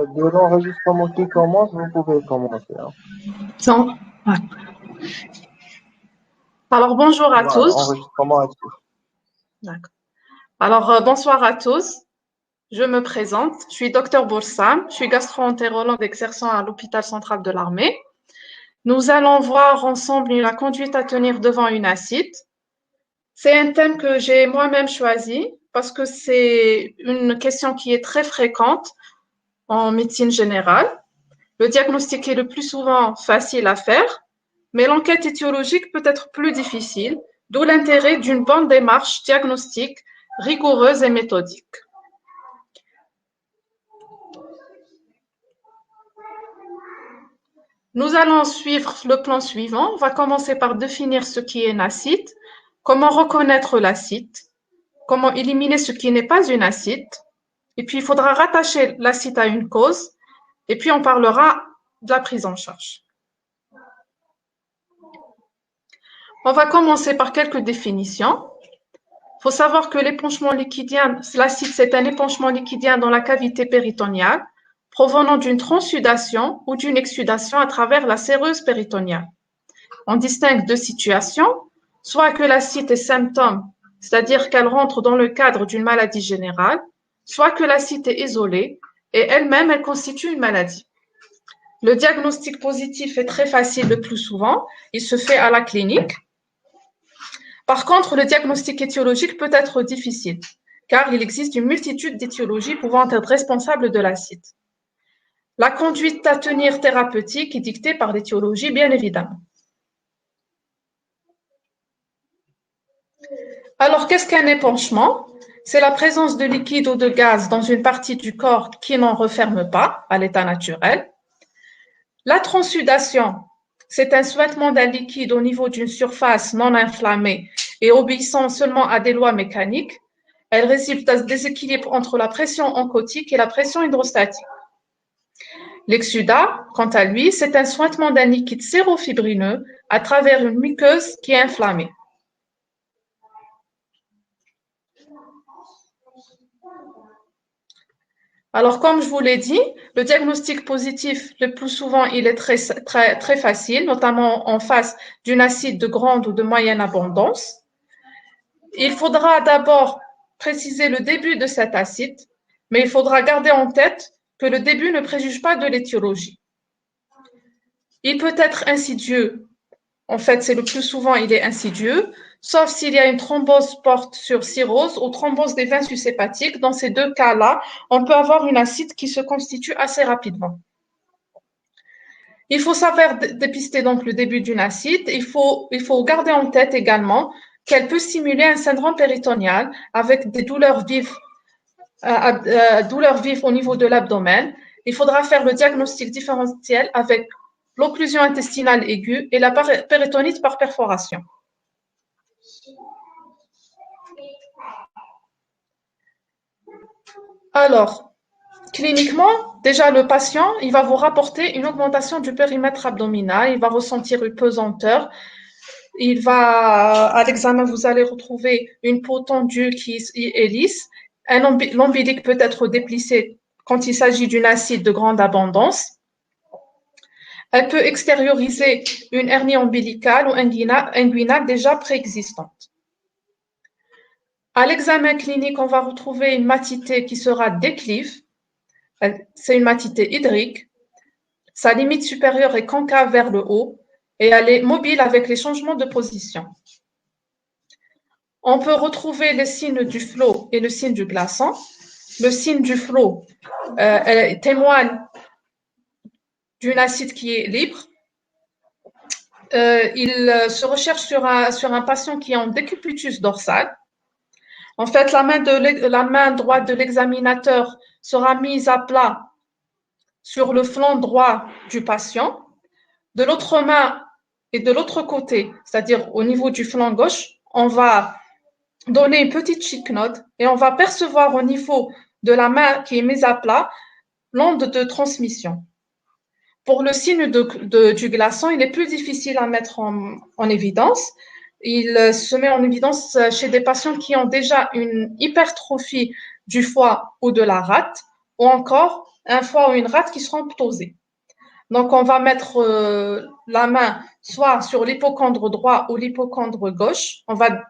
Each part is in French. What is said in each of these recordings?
De l'enregistrement qui commence, vous pouvez commencer, hein. Tiens, ouais. Alors, bonjour à Voilà, tous. enregistrement actif. D'accord. Alors, bonsoir à tous. Je me présente. Je suis docteur Boursam. Je suis gastro-entérologue exerçant à l'hôpital central de l'armée. Nous allons voir ensemble la conduite à tenir devant une acide. C'est un thème que j'ai moi-même choisi parce que c'est une question qui est très fréquente en médecine générale. Le diagnostic est le plus souvent facile à faire, mais l'enquête étiologique peut être plus difficile, d'où l'intérêt d'une bonne démarche diagnostique rigoureuse et méthodique. Nous allons suivre le plan suivant. On va commencer par définir ce qui est une acide, comment reconnaître l'acide, comment éliminer ce qui n'est pas une acide, et puis il faudra rattacher l'acide à une cause, et puis on parlera de la prise en charge. On va commencer par quelques définitions. Il faut savoir que l'épanchement liquidien, l'acide, c'est un épanchement liquidien dans la cavité péritoniale provenant d'une transsudation ou d'une exsudation à travers la séreuse péritoniale. On distingue deux situations, soit que l'acide est symptôme, c'est-à-dire qu'elle rentre dans le cadre d'une maladie générale, soit que l'acide est isolée et elle-même, elle constitue une maladie. Le diagnostic positif est très facile le plus souvent, il se fait à la clinique. Par contre, le diagnostic étiologique peut être difficile, car il existe une multitude d'étiologies pouvant être responsables de l'acide. La conduite à tenir thérapeutique est dictée par l'étiologie, bien évidemment. Alors, qu'est-ce qu'un épanchement? C'est la présence de liquide ou de gaz dans une partie du corps qui n'en referme pas à l'état naturel. La transsudation, c'est un suintement d'un liquide au niveau d'une surface non inflammée et obéissant seulement à des lois mécaniques. Elle résulte d'un déséquilibre entre la pression oncotique et la pression hydrostatique. L'exsudat, quant à lui, c'est un suintement d'un liquide sérofibrineux à travers une muqueuse qui est inflammée. Alors, comme je vous l'ai dit, le diagnostic positif, le plus souvent, il est très facile, notamment en face d'une acide de grande ou de moyenne abondance. Il faudra d'abord préciser le début de cet acide, mais il faudra garder en tête que le début ne préjuge pas de l'étiologie. Il peut être insidieux. En fait, c'est le plus souvent, il est insidieux, sauf s'il y a une thrombose porte sur cirrhose ou thrombose des vaisseaux hépatiques. Dans ces deux cas-là, on peut avoir une acide qui se constitue assez rapidement. Il faut savoir dépister donc le début d'une acide. Il faut garder en tête également qu'elle peut stimuler un syndrome péritonéal avec des douleurs vives au niveau de l'abdomen. Il faudra faire le diagnostic différentiel avec l'occlusion intestinale aiguë et la péritonite par perforation. Alors, cliniquement, déjà le patient, il va vous rapporter une augmentation du périmètre abdominal, il va ressentir une pesanteur, à l'examen, vous allez retrouver une peau tendue qui est lisse, l'ombilic peut être déplissé quand il s'agit d'une acide de grande abondance. Elle peut extérioriser une hernie ombilicale ou inguinale déjà préexistante. À l'examen clinique, on va retrouver une matité qui sera déclive. C'est une matité hydrique. Sa limite supérieure est concave vers le haut et elle est mobile avec les changements de position. On peut retrouver les signes du flot et le signe du glaçon. Le signe du flot témoigne d'une acide qui est libre. Il se recherche sur un patient qui est en décubitus dorsal. En fait, la main droite de l'examinateur sera mise à plat sur le flanc droit du patient. De l'autre main et de l'autre côté, c'est-à-dire au niveau du flanc gauche, on va donner une petite chicknote et on va percevoir au niveau de la main qui est mise à plat l'onde de transmission. Pour le signe du glaçon, il est plus difficile à mettre en évidence. Il se met en évidence chez des patients qui ont déjà une hypertrophie du foie ou de la rate ou encore un foie ou une rate qui seront ptosés. Donc, on va mettre la main soit sur l'hypocondre droit ou l'hypocondre gauche. On va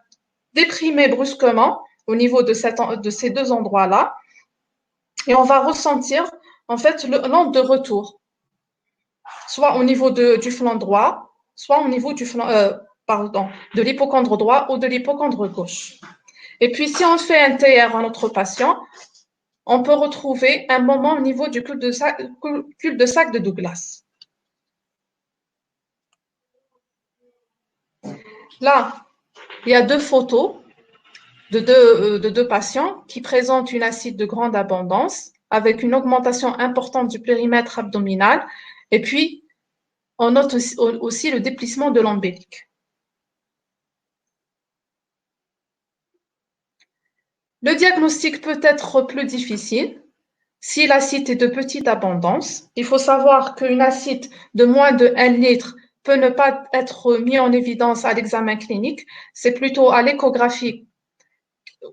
déprimer brusquement au niveau de ces deux endroits-là et on va ressentir en fait l'onde de retour, soit au niveau du flanc droit, soit au niveau de l'hypocondre droit ou de l'hypocondre gauche. Et puis, si on fait un TR à notre patient, on peut retrouver un moment au niveau du cul-de-sac de Douglas. Là, il y a deux photos de deux patients qui présentent une acide de grande abondance avec une augmentation importante du périmètre abdominal. Et puis, on note aussi le déplissement de l'ombélique. Le diagnostic peut être plus difficile si l'acide est de petite abondance. Il faut savoir qu'une acide de moins de 1 litre peut ne pas être mis en évidence à l'examen clinique. C'est plutôt à l'échographie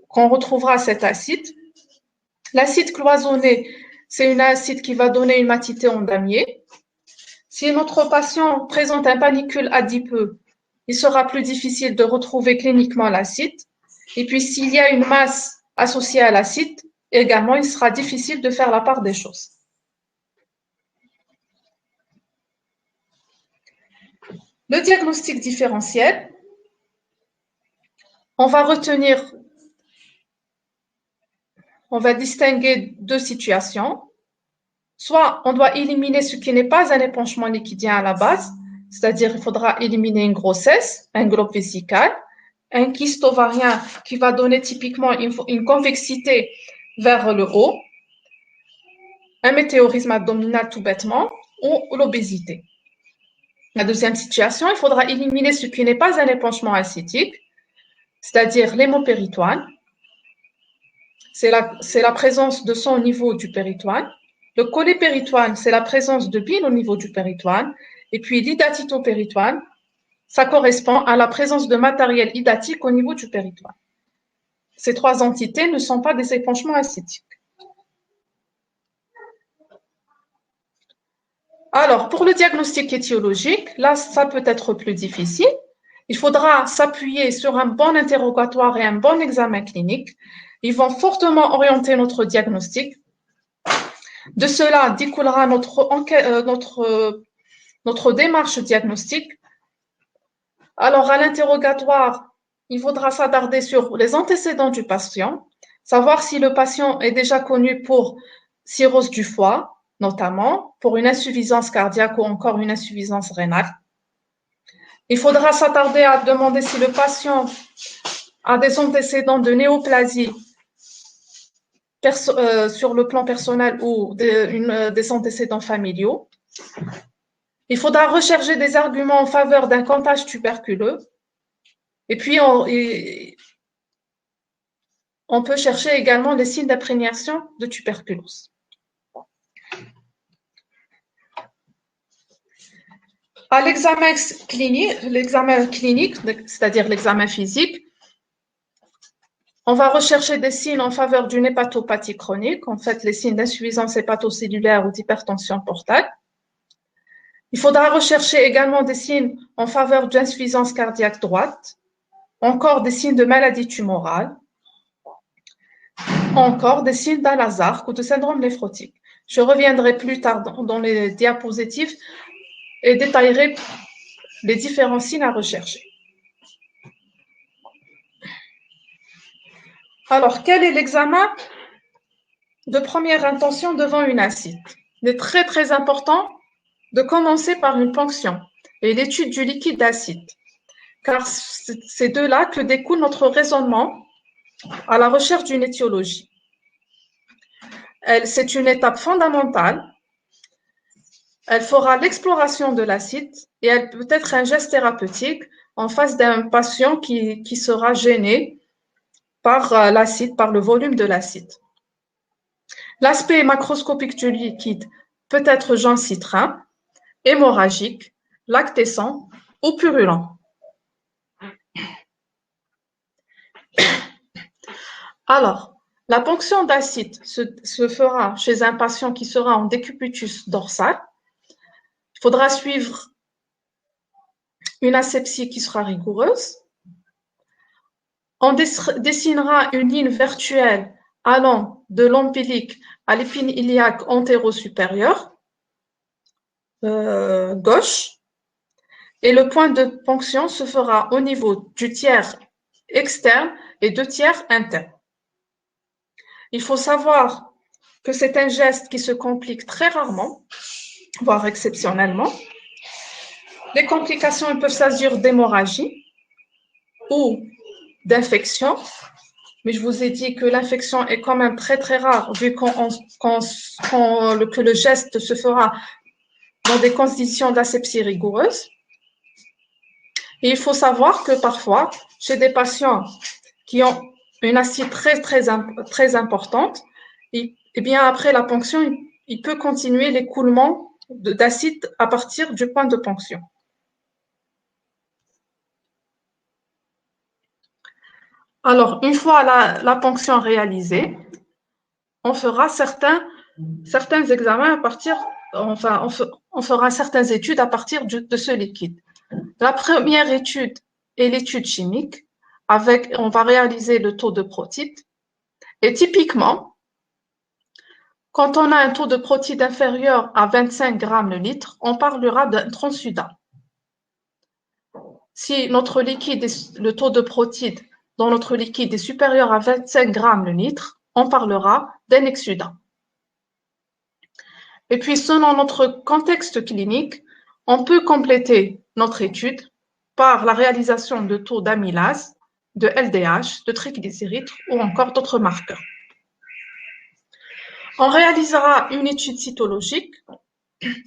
qu'on retrouvera cet acide. L'acide cloisonné, c'est une acide qui va donner une matité en damier. Si notre patient présente un panicule adipeux, il sera plus difficile de retrouver cliniquement l'acide. Et puis, s'il y a une masse associée à l'acide, également, il sera difficile de faire la part des choses. Le diagnostic différentiel, on va distinguer deux situations. Soit on doit éliminer ce qui n'est pas un épanchement liquidien à la base, c'est-à-dire il faudra éliminer une grossesse, un globe vésical, un kyste ovarien qui va donner typiquement une convexité vers le haut, un météorisme abdominal tout bêtement, ou l'obésité. La deuxième situation, il faudra éliminer ce qui n'est pas un épanchement acétique, c'est-à-dire l'hémopéritoine. C'est la présence de sang au niveau du péritoine. Le cholépéritoine, c'est la présence de bile au niveau du péritoine. Et puis l'idatitopéritoine, ça correspond à la présence de matériel idatique au niveau du péritoine. Ces trois entités ne sont pas des épanchements acétiques. Alors, pour le diagnostic étiologique, là, ça peut être plus difficile. Il faudra s'appuyer sur un bon interrogatoire et un bon examen clinique. Ils vont fortement orienter notre diagnostic. De cela découlera notre démarche diagnostique. Alors, à l'interrogatoire, il faudra s'attarder sur les antécédents du patient, savoir si le patient est déjà connu pour cirrhose du foie, notamment pour une insuffisance cardiaque ou encore une insuffisance rénale. Il faudra s'attarder à demander si le patient a des antécédents de néoplasie sur le plan personnel ou des antécédents familiaux. Il faudra rechercher des arguments en faveur d'un comptage tuberculeux. Et puis, on peut chercher également les signes d'imprégnation de tuberculose. À l'examen clinique, c'est-à-dire l'examen physique, on va rechercher des signes en faveur d'une hépatopathie chronique, en fait les signes d'insuffisance hépatocellulaire ou d'hypertension portale. Il faudra rechercher également des signes en faveur d'insuffisance cardiaque droite, encore des signes de maladie tumorale, encore des signes d'Al-Azhar ou de syndrome néphrotique. Je reviendrai plus tard dans les diapositives et détaillerai les différents signes à rechercher. Alors, quel est l'examen de première intention devant une acide? Il est très, très important de commencer par une ponction et l'étude du liquide acide, car c'est de là que découle notre raisonnement à la recherche d'une étiologie. C'est une étape fondamentale. Elle fera l'exploration de l'acide et elle peut être un geste thérapeutique en face d'un patient qui sera gêné par l'acide, par le volume de l'acide. L'aspect macroscopique du liquide peut être jaune citrin, hémorragique, lactescent ou purulent. Alors, La ponction d'acide se fera chez un patient qui sera en décubitus dorsal. Il faudra suivre une asepsie qui sera rigoureuse. On dessinera une ligne virtuelle allant de l'ombilic à l'épine iliaque antéro-supérieure gauche. Et le point de ponction se fera au niveau du tiers externe et deux tiers internes. Il faut savoir que c'est un geste qui se complique très rarement, voire exceptionnellement. Les complications peuvent s'agir d'hémorragie ou d'infection, mais je vous ai dit que l'infection est quand même très très rare vu que le geste se fera dans des conditions d'asepsie rigoureuse. Et il faut savoir que parfois, chez des patients qui ont une acide très importante, et bien après la ponction, il peut continuer l'écoulement d'acide à partir du point de ponction. Alors, une fois la ponction réalisée, on fera certains examens à partir, enfin, on fera certaines études à partir de ce liquide. La première étude est l'étude chimique. On va réaliser le taux de protide. Et typiquement, quand on a un taux de protide inférieur à 25 grammes le litre, on parlera d'un transudal. Si notre liquide, le taux de protide dans notre liquide est supérieur à 25 grammes le litre, on parlera d'un exsudat. Et puis, selon notre contexte clinique, on peut compléter notre étude par la réalisation de taux d'amylase, de LDH, de triglycérides ou encore d'autres marqueurs. On réalisera une étude cytologique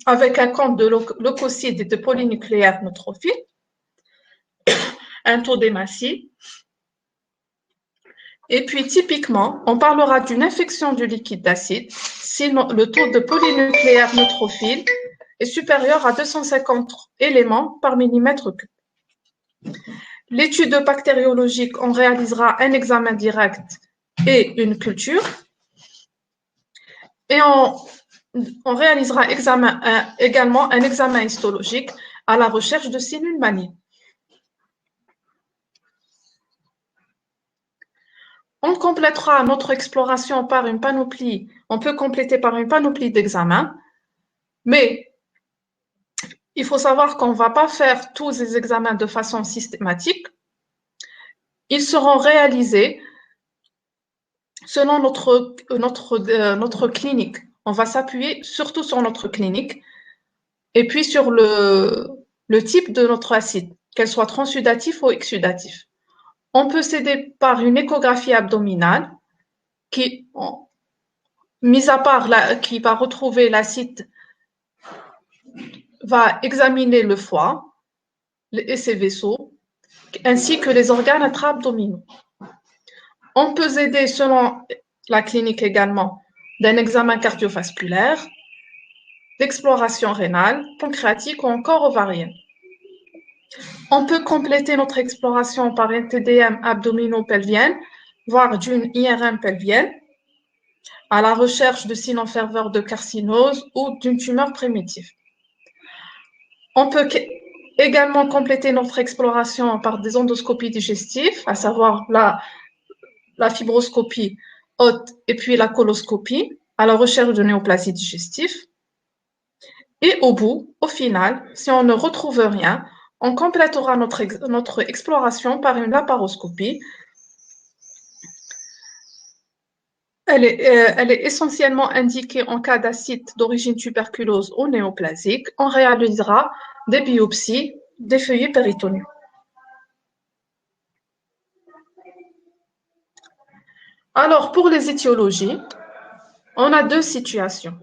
avec un compte de leucocytes et de polynucléaires neutrophiles, un taux d'hématie. Et puis, typiquement, on parlera d'une infection du liquide d'acide si le taux de polynucléaires neutrophiles est supérieur à 250 éléments par millimètre cube. L'étude bactériologique, on réalisera un examen direct et une culture. Et on réalisera également un examen histologique à la recherche de cellules malignes. On complétera notre exploration par une panoplie, on peut compléter par une panoplie d'examens, mais il faut savoir qu'on ne va pas faire tous les examens de façon systématique. Ils seront réalisés selon notre clinique. On va s'appuyer surtout sur notre clinique et puis sur le type de notre acide, qu'elle soit transudatif ou exsudatif. On peut s'aider par une échographie abdominale qui, mis à part qui va retrouver l'acide, va examiner le foie et ses vaisseaux, ainsi que les organes intra-abdominaux. On peut s'aider selon la clinique également d'un examen cardiovasculaire, d'exploration rénale, pancréatique ou encore ovarienne. On peut compléter notre exploration par un TDM abdominopelvienne, voire d'une IRM pelvienne, à la recherche de signes en ferveur de carcinose ou d'une tumeur primitive. On peut également compléter notre exploration par des endoscopies digestives, à savoir la fibroscopie haute et puis la coloscopie, à la recherche de néoplasie digestive. Et au final, si on ne retrouve rien, on complétera notre exploration par une laparoscopie. Elle est essentiellement indiquée en cas d'acide d'origine tuberculose ou néoplasique. On réalisera des biopsies des feuillets péritoniaux. Alors, pour les étiologies, on a deux situations.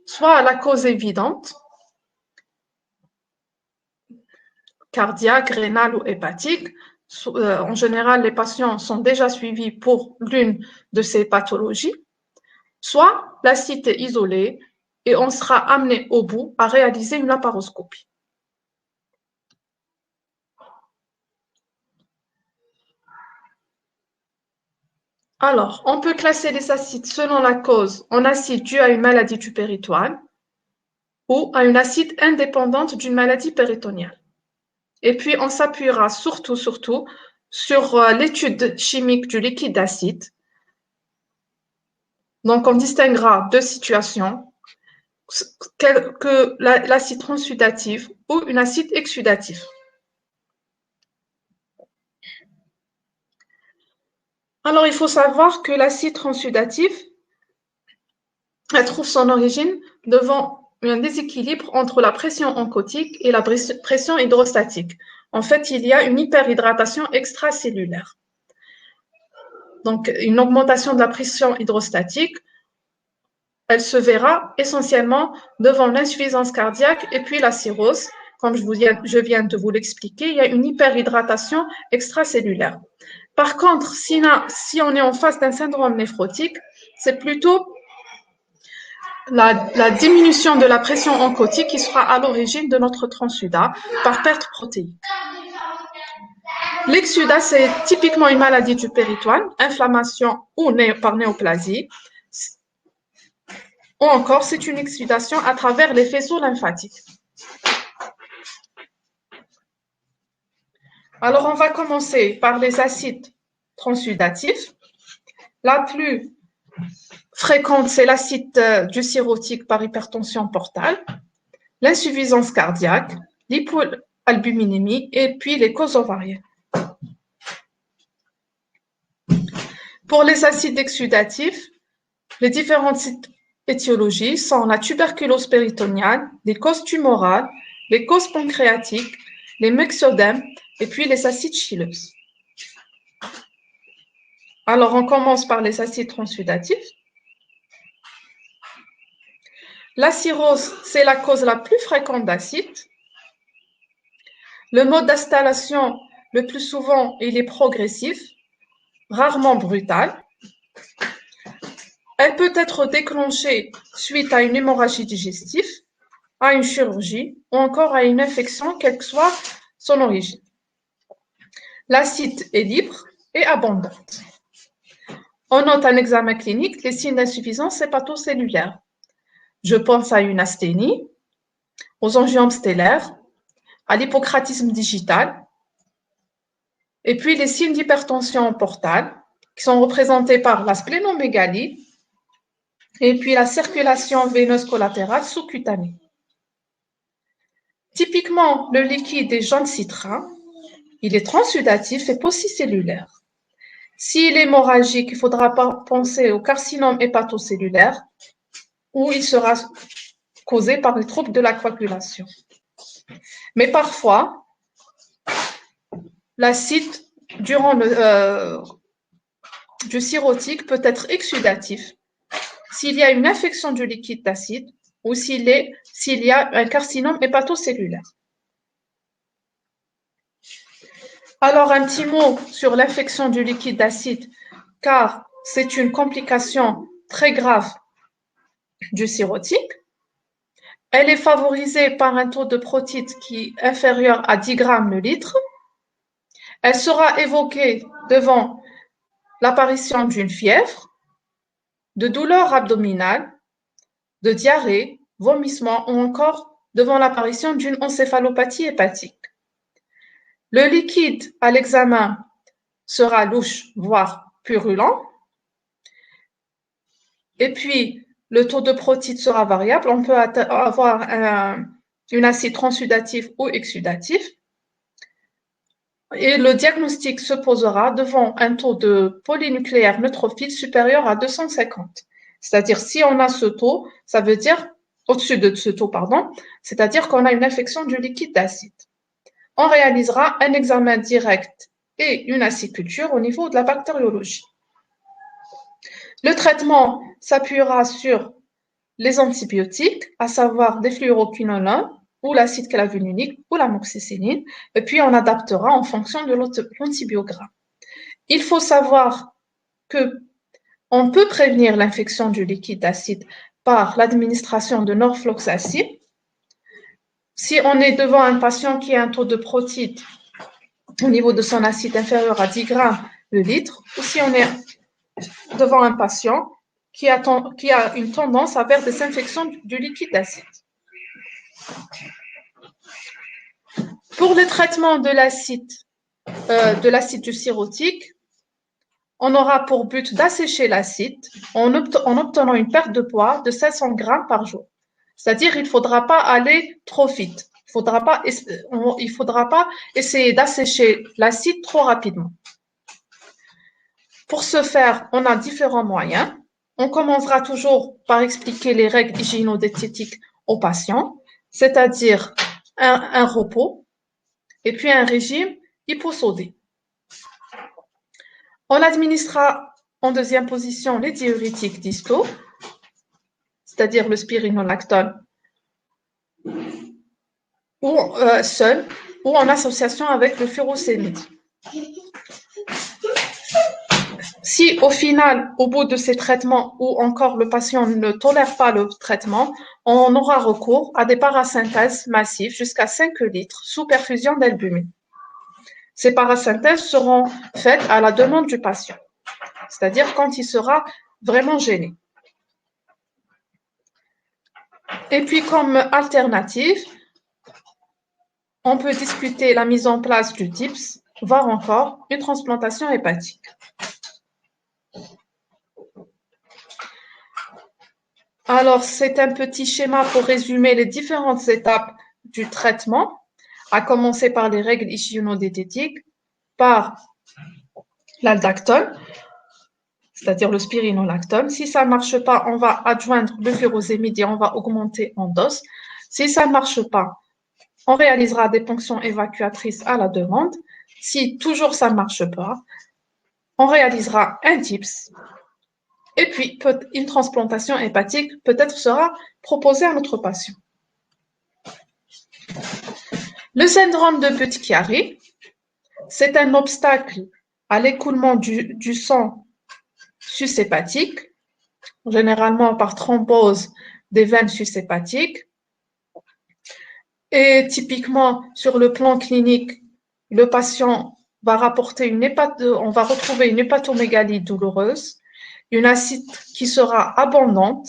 Soit la cause évidente, cardiaque, rénale ou hépatique. En général, les patients sont déjà suivis pour l'une de ces pathologies. Soit l'acide est isolé et on sera amené au bout à réaliser une laparoscopie. Alors, on peut classer les acides selon la cause en acide dû à une maladie du péritoine ou à une acide indépendante d'une maladie péritoniale. Et puis, on s'appuiera surtout sur l'étude chimique du liquide acide. Donc, on distinguera deux situations, que l'acide transudatif ou une acide exsudatif. Alors, il faut savoir que l'acide transudatif, elle trouve son origine devant un déséquilibre entre la pression oncotique et la pression hydrostatique. En fait, il y a une hyperhydratation extracellulaire. Donc, une augmentation de la pression hydrostatique, elle se verra essentiellement devant l'insuffisance cardiaque et puis la cirrhose. Comme je viens de vous l'expliquer, il y a une hyperhydratation extracellulaire. Par contre, si on est en face d'un syndrome néphrotique, c'est plutôt la diminution de la pression oncotique qui sera à l'origine de notre transsudat par perte protéique. L'exsudat, c'est typiquement une maladie du péritoine, inflammation ou par néoplasie, ou encore c'est une exsudation à travers les faisceaux lymphatiques. Alors, on va commencer par les acides transsudatifs. La plus fréquente, c'est l'acide du cirrhotique par hypertension portale, l'insuffisance cardiaque, l'hypoalbuminémie et puis les causes ovariennes. Pour les acides exsudatifs, les différentes étiologies sont la tuberculose péritoniale, les causes tumorales, les causes pancréatiques, les myxodèmes et puis les acides chyleuses. Alors, on commence par les acides transsudatifs. La cirrhose, c'est la cause la plus fréquente d'acide. Le mode d'installation, le plus souvent, il est progressif, rarement brutal. Elle peut être déclenchée suite à une hémorragie digestive, à une chirurgie ou encore à une infection, quelle que soit son origine. L'acide est libre et abondante. On note un examen clinique les signes d'insuffisance hépatocellulaire. Je pense à une asthénie, aux angiomes stellaires, à l'hypocratisme digital, et puis les signes d'hypertension portale, qui sont représentés par la splénomégalie, et puis la circulation veineuse collatérale sous-cutanée. Typiquement, le liquide est jaune citrin, il est transsudatif et paucicellulaire. S'il est hémorragique, il faudra penser au carcinome hépatocellulaire, où il sera causé par les troubles de la coagulation. Mais parfois, l'acide du cirrhotique peut être exsudatif s'il y a une infection du liquide d'acide ou s'il y a un carcinome hépatocellulaire. Alors, un petit mot sur l'infection du liquide d'acide, car c'est une complication très grave du cirrhotique. Elle est favorisée par un taux de protite qui est inférieur à 10 grammes le litre. Elle sera évoquée devant l'apparition d'une fièvre, de douleurs abdominales, de diarrhée, vomissements ou encore devant l'apparition d'une encéphalopathie hépatique. Le liquide à l'examen sera louche, voire purulent. Et puis, le taux de protite sera variable. On peut avoir une acide transsudatif ou exsudatif. Et le diagnostic se posera devant un taux de polynucléaire neutrophile supérieur à 250. C'est-à-dire, si on a ce taux, ça veut dire, au-dessus de ce taux, pardon, c'est-à-dire qu'on a une infection du liquide d'acide. On réalisera un examen direct et une aciculture au niveau de la bactériologie. Le traitement s'appuiera sur les antibiotiques, à savoir des fluoroquinolones, ou l'acide clavulinique, ou l'amoxicilline, et puis on adaptera en fonction de l'antibiogramme. Il faut savoir qu'on peut prévenir l'infection du liquide acide par l'administration de norfloxacin. Si on est devant un patient qui a un taux de protite au niveau de son acide inférieur à 10 grammes le litre, ou si on est devant un patient qui a une tendance à faire des infections du liquide acide. Pour le traitement de l'acide du sirotique, on aura pour but d'assécher l'acide en obtenant une perte de poids de 500 grammes par jour. C'est-à-dire qu'il ne faudra pas aller trop vite. Il ne faudra pas essayer d'assécher l'acide trop rapidement. Pour ce faire, on a différents moyens. On commencera toujours par expliquer les règles hygiéno-diététiques aux patients, c'est-à-dire un repos et puis un régime hyposodé. On administrera en deuxième position les diurétiques distaux, c'est-à-dire le spironolactone, ou seul ou en association avec le furosémide. Si au final, au bout de ces traitements ou encore le patient ne tolère pas le traitement, on aura recours à des parasynthèses massives jusqu'à 5 litres sous perfusion d'albumine. Ces parasynthèses seront faites à la demande du patient, c'est-à-dire quand il sera vraiment gêné. Et puis comme alternative, on peut discuter la mise en place du TIPS, voire encore une transplantation hépatique. Alors, c'est un petit schéma pour résumer les différentes étapes du traitement, à commencer par les règles hygiéno-diététiques, par l'aldactone, c'est-à-dire le spironolactone. Si ça ne marche pas, on va adjoindre le furosémide et on va augmenter en dose. Si ça ne marche pas, on réalisera des ponctions évacuatrices à la demande. Si toujours ça ne marche pas, on réalisera un TIPS. Et puis, une transplantation hépatique peut-être sera proposée à notre patient. Le syndrome de Budd-Chiari, c'est un obstacle à l'écoulement du sang sus-hépatique, généralement par thrombose des veines sus-hépatiques. Et typiquement, sur le plan clinique, le patient va on va retrouver une hépatomégalie douloureuse, une acide qui sera abondante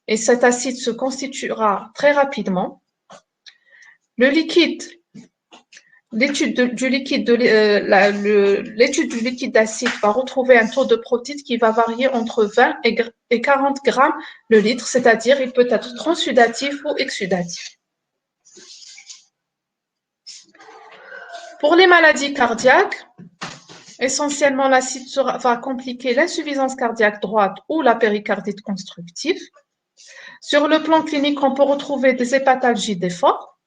et cet acide se constituera très rapidement. L'étude du liquide d'acide va retrouver un taux de protide qui va varier entre 20 et 40 grammes le litre, c'est-à-dire il peut être transsudatif ou exsudatif. Pour les maladies cardiaques, essentiellement l'acide va compliquer l'insuffisance cardiaque droite ou la péricardite constructive. Sur le plan clinique, on peut retrouver des hépatalgies d'effort,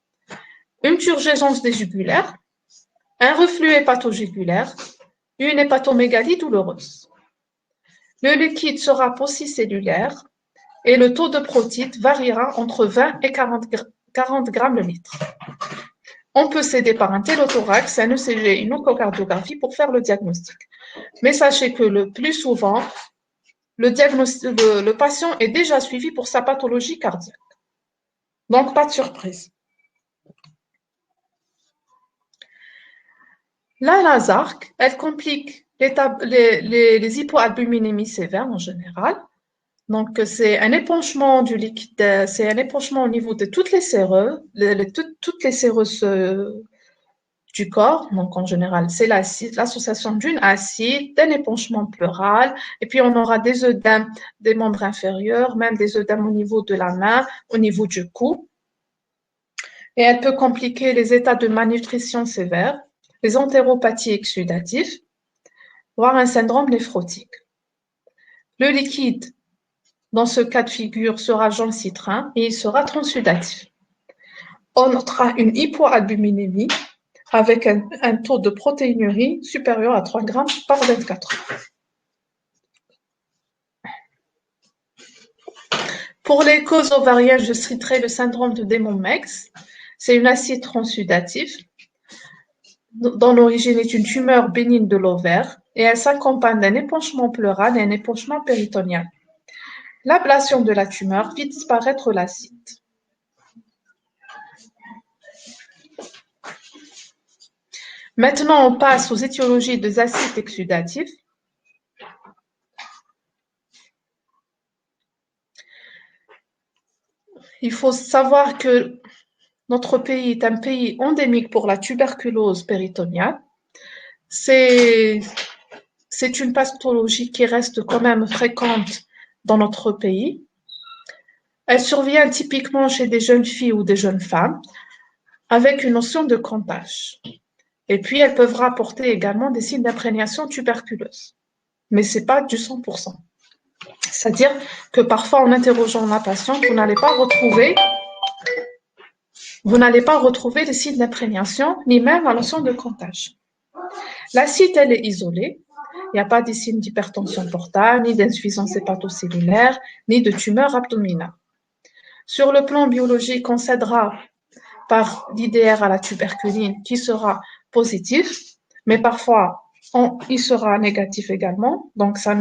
une turgescence des jugulaires, un reflux hépatojugulaire, une hépatomégalie douloureuse. Le liquide sera paucicellulaire et le taux de protide variera entre 20 et 40 grammes le litre. On peut s'aider par un télothorax, un ECG, une échocardiographie pour faire le diagnostic. Mais sachez que le plus souvent, le patient est déjà suivi pour sa pathologie cardiaque. Donc, pas de surprise. La Lazark, elle complique les hypoalbuminémies sévères en général. Donc, c'est un épanchement du liquide, c'est un épanchement au niveau de toutes les séreuses, toutes les séreuses du corps. Donc, en général, c'est l'association d'une acide, d'un épanchement pleural, et puis on aura des œdèmes des membres inférieurs, même des œdèmes au niveau de la main, au niveau du cou. Et elle peut compliquer les états de malnutrition sévère, les entéropathies exsudatives, voire un syndrome néphrotique. Le liquide, dans ce cas de figure, sera jaune citrin et il sera transsudatif. On notera une hypoalbuminémie avec un taux de protéinurie supérieur à 3 grammes par 24 heures. Pour les causes ovariennes, je citerai le syndrome de Desmours-Mex. C'est une acide transsudative dont l'origine est une tumeur bénigne de l'ovaire et elle s'accompagne d'un épanchement pleural et un épanchement péritonéal. L'ablation de la tumeur fit disparaître l'acide. Maintenant, on passe aux étiologies des acides exsudatifs. faut savoir que notre pays est un pays endémique pour la tuberculose péritoniale. C'est une pathologie qui reste quand même fréquente dans notre pays. Elle survient typiquement chez des jeunes filles ou des jeunes femmes avec une notion de contagion. Et puis, elles peuvent rapporter également des signes d'imprégnation tuberculeuse. Mais ce n'est pas du 100%. C'est-à-dire que parfois, en interrogeant la patiente, vous n'allez pas retrouver les signes d'imprégnation, ni même la notion de contagion. L'acide, elle est isolée. Il n'y a pas des signes d'hypertension portale, ni d'insuffisance hépatocellulaire, ni de tumeur abdominale. Sur le plan biologique, on s'aidera par l'IDR à la tuberculine qui sera positif, mais parfois il sera négatif également, donc ça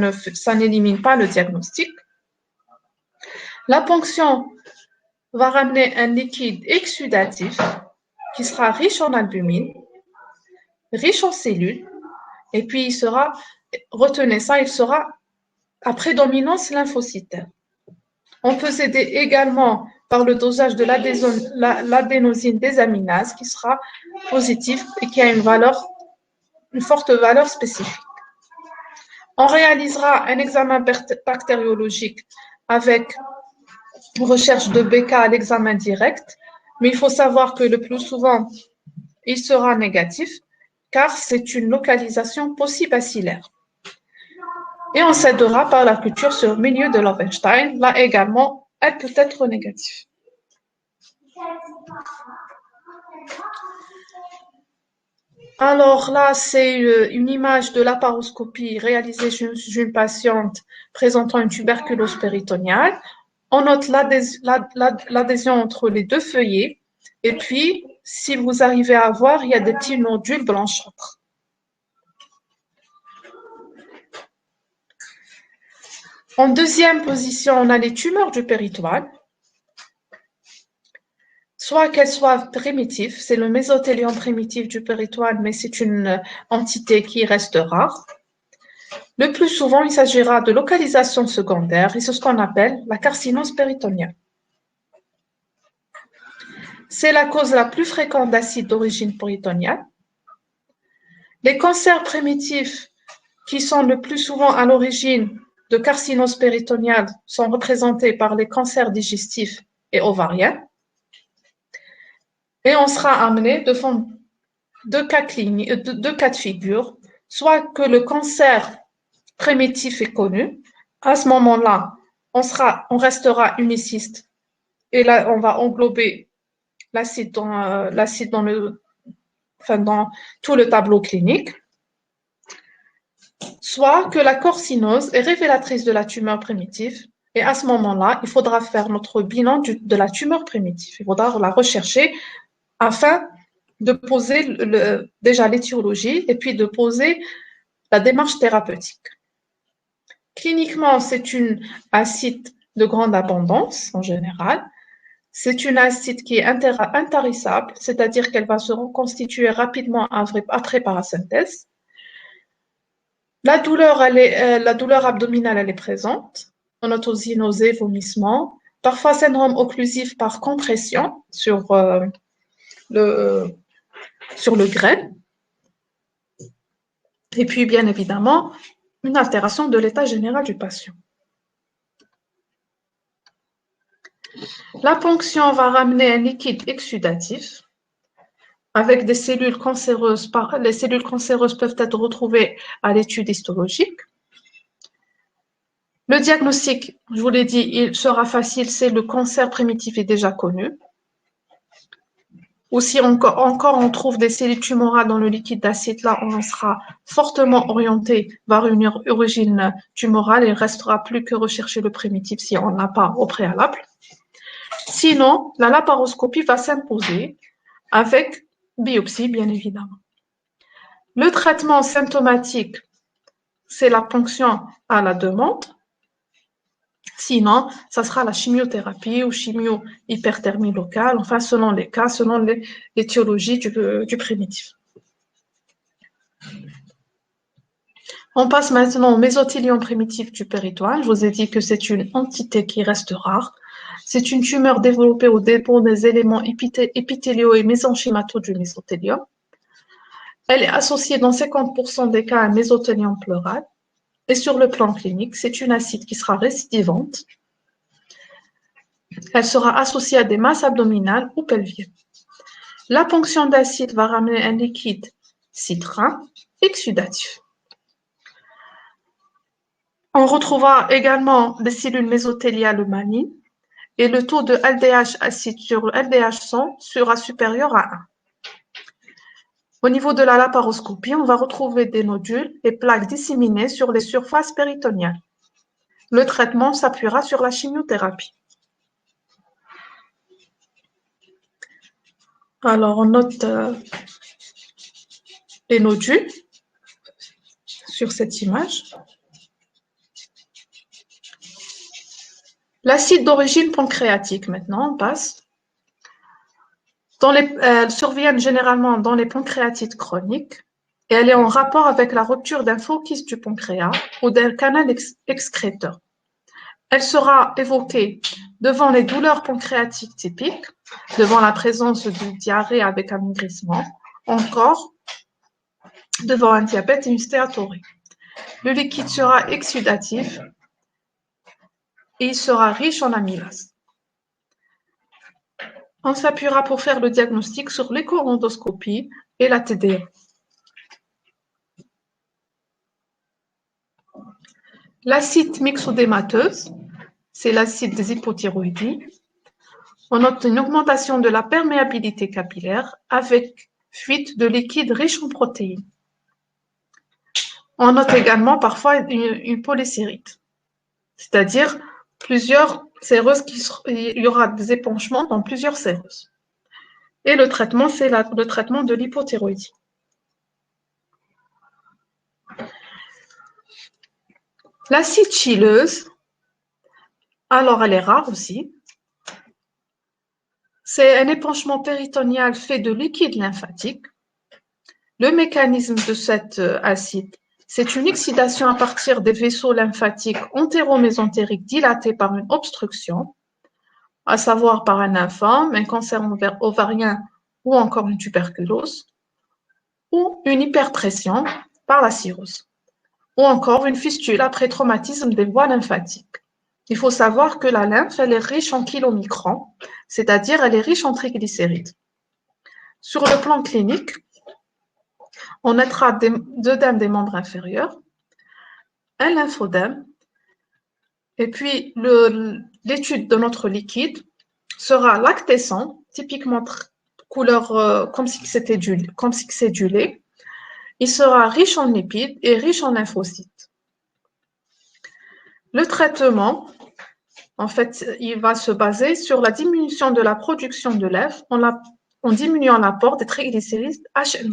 n'élimine pas le diagnostic. La ponction va ramener un liquide exsudatif qui sera riche en albumine, riche en cellules, et puis il sera à prédominance lymphocytaire. On peut s'aider également par le dosage de l'adénosine désaminase qui sera positif et qui a une forte valeur spécifique. On réalisera un examen bactériologique avec recherche de BK à l'examen direct, mais il faut savoir que le plus souvent, il sera négatif car c'est une localisation paucibacillaire. Et on s'aidera par la culture sur milieu de Lowenstein. Là également, elle peut être négative. Alors là, c'est une image de laparoscopie réalisée chez une patiente présentant une tuberculose péritoniale. On note l'adhésion entre les deux feuillets. Et puis, si vous arrivez à voir, il y a des petits nodules blanchâtres. En deuxième position, on a les tumeurs du péritoine. Soit qu'elles soient primitives, c'est le mésothéliome primitif du péritoine, mais c'est une entité qui reste rare. Le plus souvent, il s'agira de localisation secondaire et c'est ce qu'on appelle la carcinose péritoniale. C'est la cause la plus fréquente d'acide d'origine péritoniale. Les cancers primitifs qui sont le plus souvent à l'origine de carcinose péritoniale sont représentés par les cancers digestifs et ovariens. Et on sera amené devant deux cas de figure, soit que le cancer primitif est connu, à ce moment-là, on restera uniciste, et là, on va englober l'acide dans tout le tableau clinique, soit que la carcinose est révélatrice de la tumeur primitive, et à ce moment-là, il faudra faire notre bilan de la tumeur primitive. Il faudra la rechercher afin de poser déjà l'étiologie et puis de poser la démarche thérapeutique. Cliniquement, c'est une acide de grande abondance en général. C'est une acide qui est intarissable, c'est-à-dire qu'elle va se reconstituer rapidement après parasynthèse. La douleur abdominale, elle est présente. On note aussi nausées, vomissements, parfois syndrome occlusif par compression sur le grêle. Et puis, bien évidemment, une altération de l'état général du patient. La ponction va ramener un liquide exsudatif avec des cellules cancéreuses. Les cellules cancéreuses peuvent être retrouvées à l'étude histologique. Le diagnostic, je vous l'ai dit, il sera facile, c'est le cancer primitif est déjà connu. Ou si encore on trouve des cellules tumorales dans le liquide d'acide, là, on sera fortement orienté vers une origine tumorale. Il ne restera plus que rechercher le primitif si on n'a pas au préalable. Sinon, la laparoscopie va s'imposer avec biopsie, bien évidemment. Le traitement symptomatique, c'est la ponction à la demande. Sinon, ça sera la chimiothérapie ou chimio-hyperthermie locale, enfin selon les cas, selon l'étiologie du primitif. On passe maintenant au mésothéliome primitif du péritoine. Je vous ai dit que c'est une entité qui reste rare. C'est une tumeur développée au dépôt des éléments épithéliaux et mésenchymataux du mésothélium. Elle est associée dans 50% des cas à un mésothéliome pleural. Et sur le plan clinique, c'est une acide qui sera récidivante. Elle sera associée à des masses abdominales ou pelviennes. La ponction d'acide va ramener un liquide citrin exsudatif. On retrouvera également des cellules mésothéliales malignes et le taux de LDH acide sur LDH sang sera supérieur à 1. Au niveau de la laparoscopie, on va retrouver des nodules et plaques disséminées sur les surfaces péritoniales. Le traitement s'appuiera sur la chimiothérapie. Alors, on note les nodules sur cette image. L'acide d'origine pancréatique, maintenant, on passe. Elles surviennent généralement dans les pancréatites chroniques et elle est en rapport avec la rupture d'un focus du pancréas ou d'un canal excréteur. Elle sera évoquée devant les douleurs pancréatiques typiques, devant la présence de diarrhée avec amaigrissement, encore devant un diabète et une stéatorée. Le liquide sera exsudatif et il sera riche en amylase. On s'appuiera pour faire le diagnostic sur l'écho-endoscopie et la TDA. L'acide myxodémateuse, c'est l'acide des hypothyroïdies. On note une augmentation de la perméabilité capillaire avec fuite de liquide riche en protéines. On note également parfois une polysérite, c'est-à-dire plusieurs séreuses il y aura des épanchements dans plusieurs séreuses. Et le traitement, c'est le traitement de l'hypothyroïdie. L'acide chileuse, alors elle est rare aussi. C'est un épanchement péritonéal fait de liquide lymphatique. Le mécanisme de cet acide, c'est une exsudation à partir des vaisseaux lymphatiques entéro-mésentériques dilatés par une obstruction, à savoir par un lymphome, un cancer ovarien ou encore une tuberculose, ou une hyperpression par la cirrhose, ou encore une fistule après traumatisme des voies lymphatiques. Il faut savoir que la lymphe, elle est riche en kilomicrons, c'est-à-dire elle est riche en triglycérides. Sur le plan clinique, on notera d'œdème des membres inférieurs, un lymphodème, et puis l'étude de notre liquide sera lactescent, typiquement couleur comme si c'était du lait. Il sera riche en lipides et riche en lymphocytes. Le traitement, en fait, il va se baser sur la diminution de la production de lèvres en diminuant l'apport des triglycérides HL-.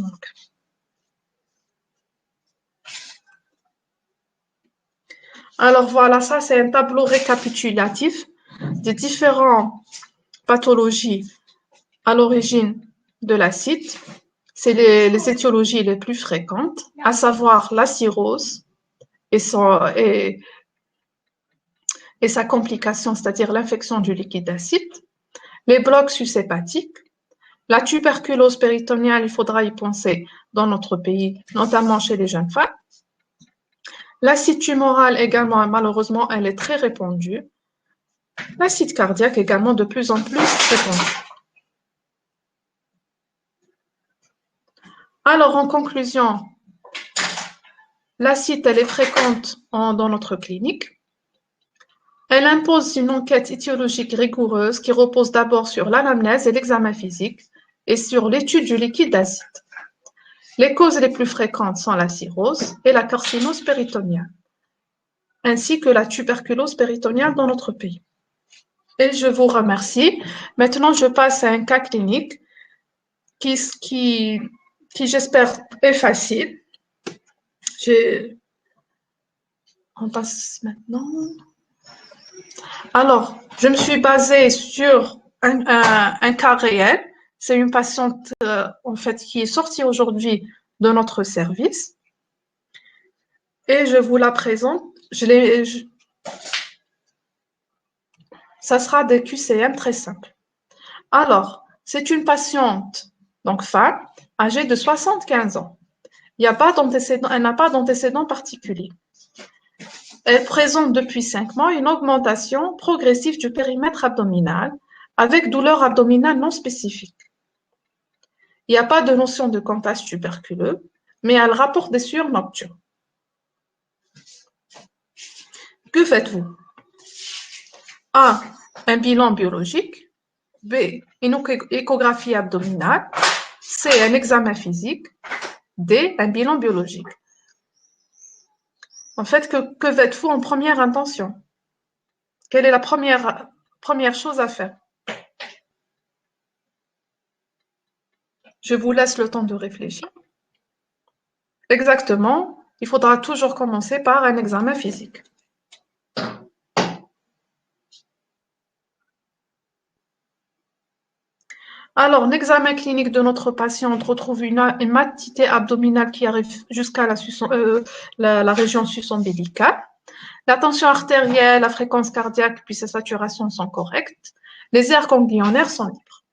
Alors voilà, ça c'est un tableau récapitulatif des différentes pathologies à l'origine de l'acide. C'est les étiologies les plus fréquentes, à savoir la cirrhose et sa complication, c'est-à-dire l'infection du liquide acide, les blocs sus-hépatiques, la tuberculose péritonéale, il faudra y penser dans notre pays, notamment chez les jeunes femmes. L'acide tumoral également, malheureusement, elle est très répandue. L'acide cardiaque également de plus en plus répandu. Alors, en conclusion, l'acide, elle est fréquente dans notre clinique. Elle impose une enquête étiologique rigoureuse qui repose d'abord sur l'anamnèse et l'examen physique et sur l'étude du liquide acide. Les causes les plus fréquentes sont la cirrhose et la carcinose péritoniale, ainsi que la tuberculose péritoniale dans notre pays. Et je vous remercie. Maintenant, je passe à un cas clinique qui j'espère, est facile. On passe maintenant. Alors, je me suis basée sur un cas réel. C'est une patiente, en fait, qui est sortie aujourd'hui de notre service. Et je vous la présente. Ça sera des QCM très simples. Alors, c'est une patiente, donc femme, âgée de 75 ans. Il n'y a pas d'antécédent, elle n'a pas d'antécédent particulier. Elle présente depuis 5 mois une augmentation progressive du périmètre abdominal avec douleur abdominale non spécifique. Il n'y a pas de notion de comptage tuberculeux, mais elle rapporte des sueurs nocturnes. Que faites-vous? A. Un bilan biologique. B. Une échographie abdominale. C. Un examen physique. D. Un bilan biologique. En fait, que faites-vous en première intention? Quelle est la première chose à faire? Je vous laisse le temps de réfléchir. Exactement, il faudra toujours commencer par un examen physique. Alors, l'examen clinique de notre patiente retrouve une matité abdominale qui arrive jusqu'à la région sus-ombilicale. La tension artérielle, la fréquence cardiaque puis sa saturation sont correctes. Les aires ganglionnaires sont libres.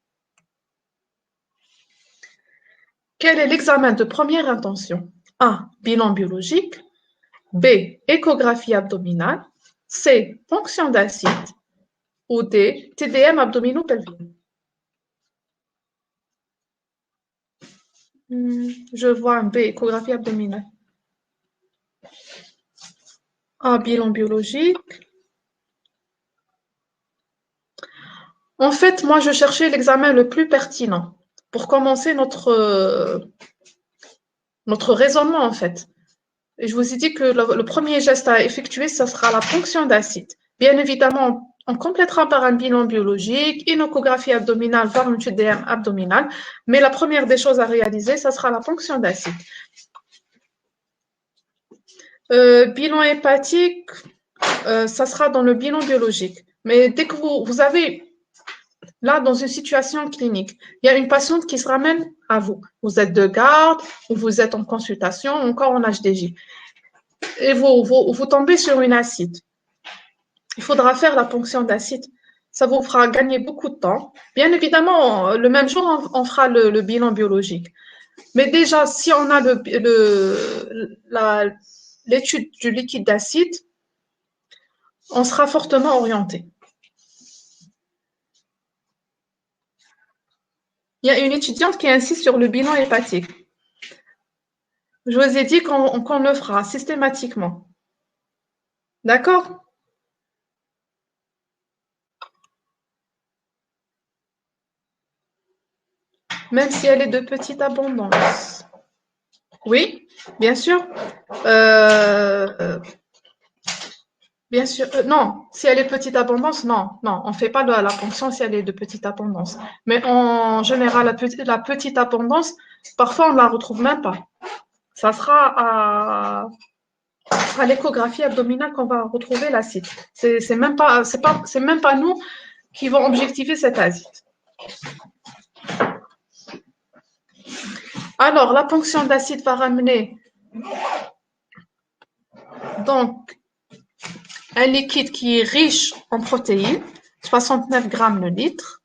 Quel est l'examen de première intention? A. Bilan biologique. B. Échographie abdominale. C. Ponction d'acide. Ou D. TDM abdominopelvien. Je vois un B. Échographie abdominale. A. Bilan biologique. En fait, moi, je cherchais l'examen le plus pertinent pour commencer notre raisonnement, en fait. Et je vous ai dit que le premier geste à effectuer, ce sera la ponction d'acide. Bien évidemment, on complétera par un bilan biologique, une échographie abdominale, voire une TDM abdominale. Mais la première des choses à réaliser, ce sera la ponction d'acide. Bilan hépatique, ça sera dans le bilan biologique. Mais dès que vous avez, là, dans une situation clinique, il y a une patiente qui se ramène à vous. Vous êtes de garde, ou vous êtes en consultation, encore en HDJ. Et vous tombez sur une acide. Il faudra faire la ponction d'acide. Ça vous fera gagner beaucoup de temps. Bien évidemment, le même jour, on fera le bilan biologique. Mais déjà, si on a l'étude du liquide d'acide, on sera fortement orienté. Il y a une étudiante qui insiste sur le bilan hépatique. Je vous ai dit qu'on le fera systématiquement. D'accord? Même si elle est de petite abondance. Oui, bien sûr. Bien sûr, non, si elle est de petite abondance, non, on ne fait pas la ponction si elle est de petite abondance. Mais en général, la petite abondance, parfois on ne la retrouve même pas. Ça sera à l'échographie abdominale qu'on va retrouver l'acide. C'est même pas nous qui vont objectiver cet acide. Alors, la ponction d'acide va ramener donc un liquide qui est riche en protéines, 69 grammes le litre.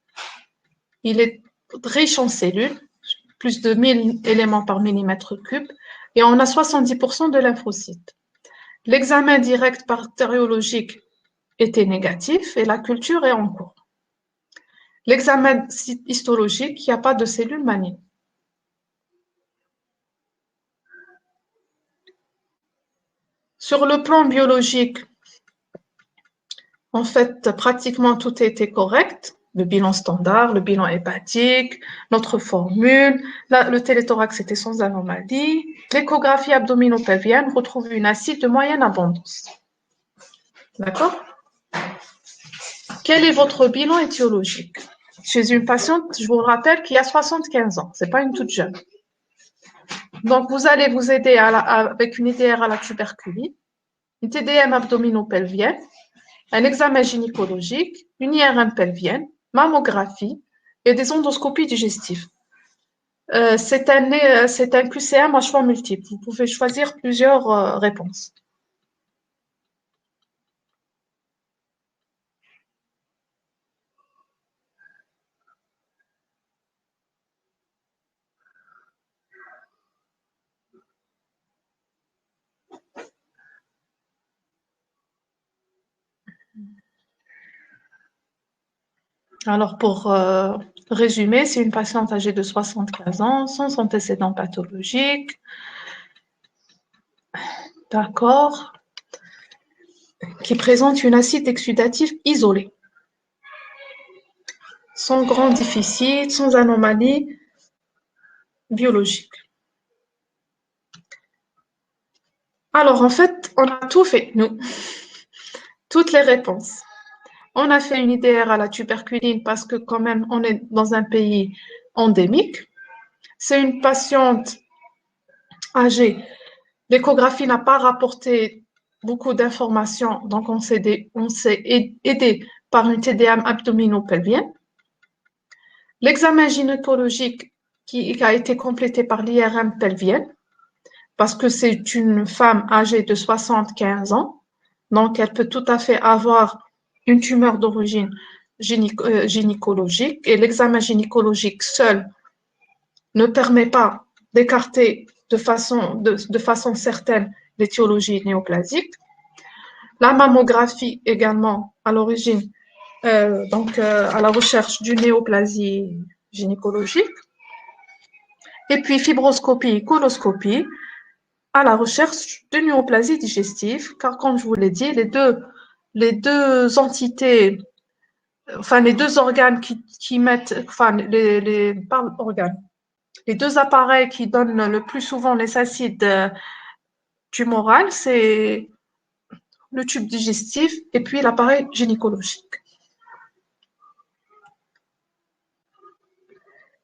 Il est riche en cellules, plus de 1000 éléments par millimètre cube, et on a 70% de lymphocytes. L'examen direct bactériologique était négatif et la culture est en cours. L'examen histologique, il n'y a pas de cellules malignes. Sur le plan biologique, en fait, pratiquement tout était correct. Le bilan standard, le bilan hépatique, notre formule, le téléthorax était sans anomalie. L'échographie abdominopelvienne retrouve une acide de moyenne abondance. D'accord? Quel est votre bilan étiologique? Chez une patiente, je vous rappelle, qui a 75 ans. Ce n'est pas une toute jeune. Donc, vous allez vous aider avec une IDR à la tuberculite, une TDM abdominopelvienne, un examen gynécologique, une IRM pelvienne, mammographie et des endoscopies digestives. C'est un QCM à choix multiple. Vous pouvez choisir plusieurs réponses. Alors, pour résumer, c'est une patiente âgée de 75 ans, sans antécédents pathologiques. D'accord. Qui présente une acide exudative isolée, sans grand déficit, sans anomalie biologique. Alors, en fait, on a tout fait, nous. Toutes les réponses. On a fait une IDR à la tuberculine parce que quand même, on est dans un pays endémique. C'est une patiente âgée. L'échographie n'a pas rapporté beaucoup d'informations, donc on s'est aidé par une TDM abdominopelvienne. L'examen gynécologique qui a été complété par l'IRM pelvienne, parce que c'est une femme âgée de 75 ans, donc elle peut tout à fait avoir une tumeur d'origine gynécologique, et l'examen gynécologique seul ne permet pas d'écarter de façon certaine l'étiologie néoplasique. La mammographie également à l'origine, à la recherche d'une néoplasie gynécologique. Et puis fibroscopie et coloscopie à la recherche de néoplasie digestive, car comme je vous l'ai dit, les deux entités, enfin les deux organes qui mettent, enfin pas organes, les deux appareils qui donnent le plus souvent les acides tumoraux, c'est le tube digestif et puis l'appareil gynécologique.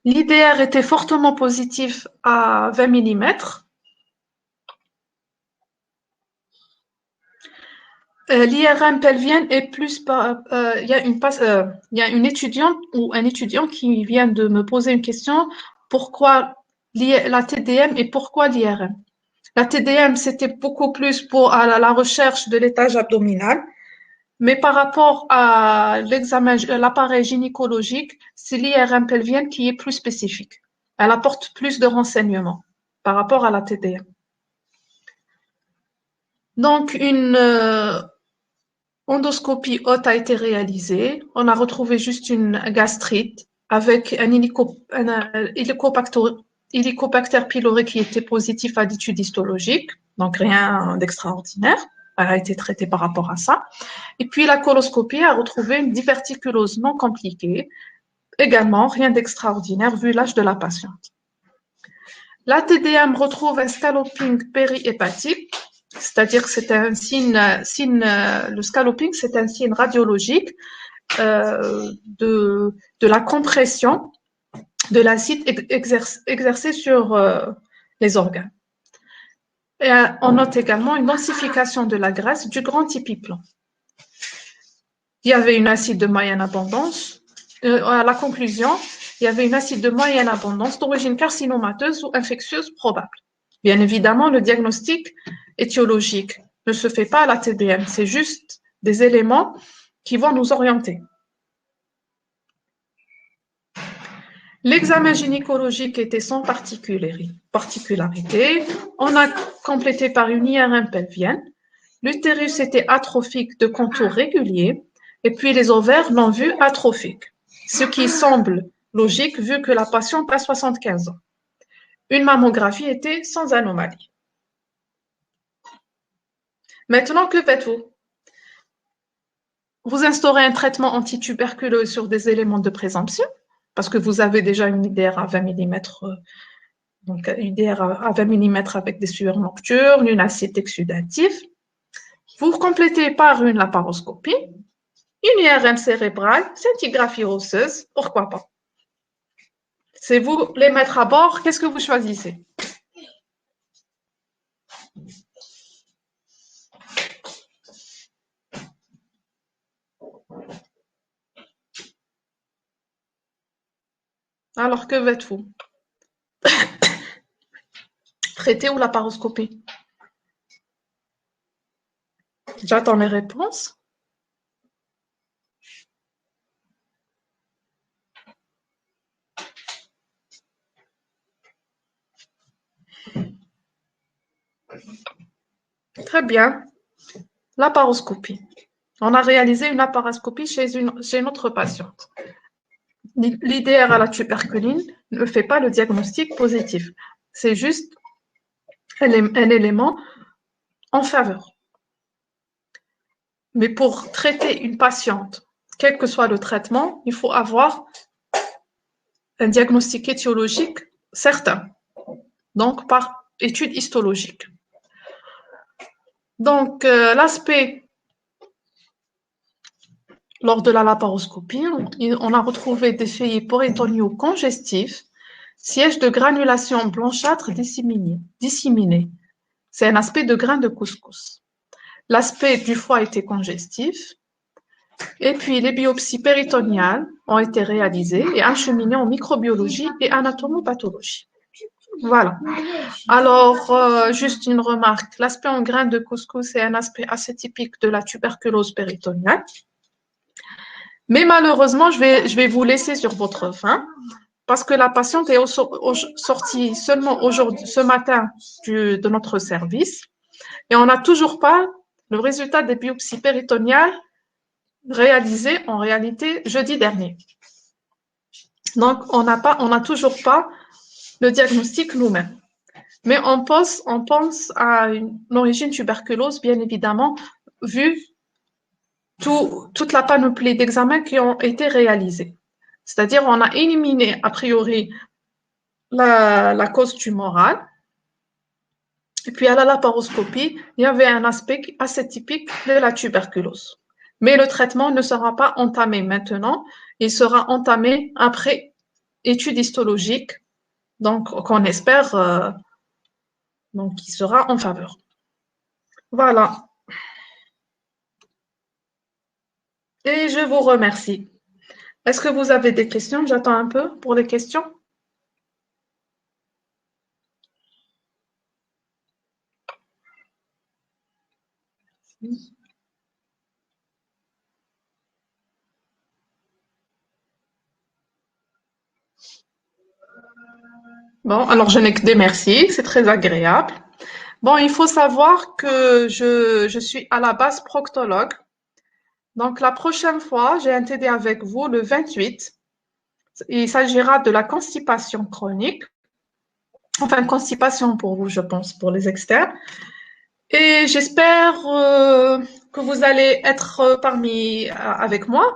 L'IDR était fortement positif à 20 mm. L'IRM pelvienne est plus il y a une étudiante ou un étudiant qui vient de me poser une question, pourquoi la TDM et pourquoi l'IRM? La TDM, c'était beaucoup plus pour la recherche de l'étage abdominal, mais par rapport à l'appareil gynécologique, c'est l'IRM pelvienne qui est plus spécifique. Elle apporte plus de renseignements par rapport à la TDM. Donc, une endoscopie haute a été réalisée. On a retrouvé juste une gastrite avec un Helicobacter pylori qui était positif à l'étude histologique, donc rien d'extraordinaire. Elle a été traitée par rapport à ça. Et puis la coloscopie a retrouvé une diverticulose non compliquée, également rien d'extraordinaire vu l'âge de la patiente. La TDM retrouve un scalloping périhépatique, c'est-à-dire que c'est un le scalloping, c'est un signe radiologique de la compression de l'acide exercé sur les organes. Et on note également une densification de la graisse du grand épiplan. Il y avait une acide de moyenne abondance. À la conclusion, il y avait une acide de moyenne abondance d'origine carcinomateuse ou infectieuse probable. Bien évidemment, le diagnostic étiologique ne se fait pas à la TDM, c'est juste des éléments qui vont nous orienter. L'examen gynécologique était sans particularité. On a complété par une IRM pelvienne. L'utérus était atrophique de contours réguliers et puis les ovaires l'ont vu atrophique, ce qui semble logique vu que la patiente a 75 ans. Une mammographie était sans anomalie. Maintenant, que faites-vous? Vous instaurez un traitement antituberculeux sur des éléments de présomption, parce que vous avez déjà une IDR à 20 mm, donc une IDR à 20 mm avec des sueurs nocturnes, une acide exudative. Vous complétez par une laparoscopie, une IRM cérébrale, scintigraphie osseuse, pourquoi pas? C'est vous les mettre à bord, qu'est-ce que vous choisissez? Alors, que faites-vous? Traiter ou laparoscopie? J'attends les réponses. Très bien. Laparoscopie. On a réalisé une laparoscopie chez notre patiente. L'IDR à la tuberculine ne fait pas le diagnostic positif. C'est juste un élément en faveur. Mais pour traiter une patiente, quel que soit le traitement, il faut avoir un diagnostic étiologique certain, donc par étude histologique. Donc, l'aspect lors de la laparoscopie, on a retrouvé des feuillets péritoniaux congestifs, sièges de granulation blanchâtre disséminés. C'est un aspect de grain de couscous. L'aspect du foie était congestif. Et puis, les biopsies péritoniales ont été réalisées et acheminées en microbiologie et anatomopathologie. Voilà. Alors, juste une remarque. L'aspect en grain de couscous est un aspect assez typique de la tuberculose péritoniale. Mais malheureusement, je vais vous laisser sur votre faim parce que la patiente est sortie seulement aujourd'hui, ce matin de notre service et on n'a toujours pas le résultat des biopsies péritoniales réalisées en réalité jeudi dernier. Donc, on n'a toujours pas le diagnostic nous-mêmes. Mais on pense à une origine tuberculose, bien évidemment, vu toute la panoplie d'examens qui ont été réalisés. C'est-à-dire, on a éliminé, a priori, la cause tumorale. Et puis, à la laparoscopie, il y avait un aspect assez typique de la tuberculose. Mais le traitement ne sera pas entamé maintenant, il sera entamé après étude histologique, donc qu'on espère donc, qui sera en faveur. Voilà. Et je vous remercie. Est-ce que vous avez des questions? J'attends un peu pour les questions. Bon, alors je n'ai que des merci, c'est très agréable. Bon, il faut savoir que je suis à la base proctologue. Donc, la prochaine fois, j'ai un TD avec vous le 28. Il s'agira de la constipation chronique. Enfin, constipation pour vous, je pense, pour les externes. Et j'espère que vous allez être avec moi.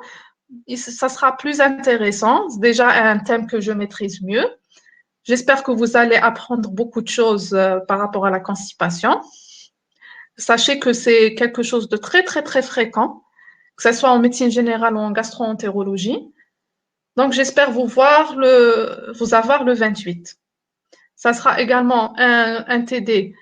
Ça sera plus intéressant. C'est déjà un thème que je maîtrise mieux. J'espère que vous allez apprendre beaucoup de choses par rapport à la constipation. Sachez que c'est quelque chose de très, très, très fréquent, que ce soit en médecine générale ou en gastro-entérologie. Donc, j'espère vous avoir le 28. Ça sera également un TD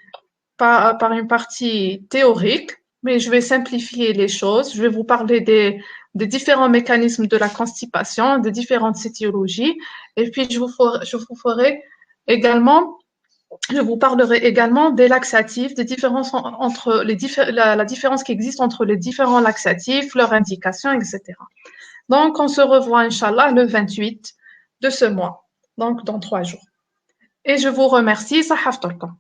par une partie théorique, mais je vais simplifier les choses. Je vais vous parler des différents mécanismes de la constipation, des différentes étiologies, et puis je vous parlerai également des laxatifs, des différences entre la différence qui existe entre les différents laxatifs, leurs indications, etc. Donc, on se revoit, Inch'Allah, le 28 de ce mois, donc dans 3 jours. Et je vous remercie, Sahaf Tolkan.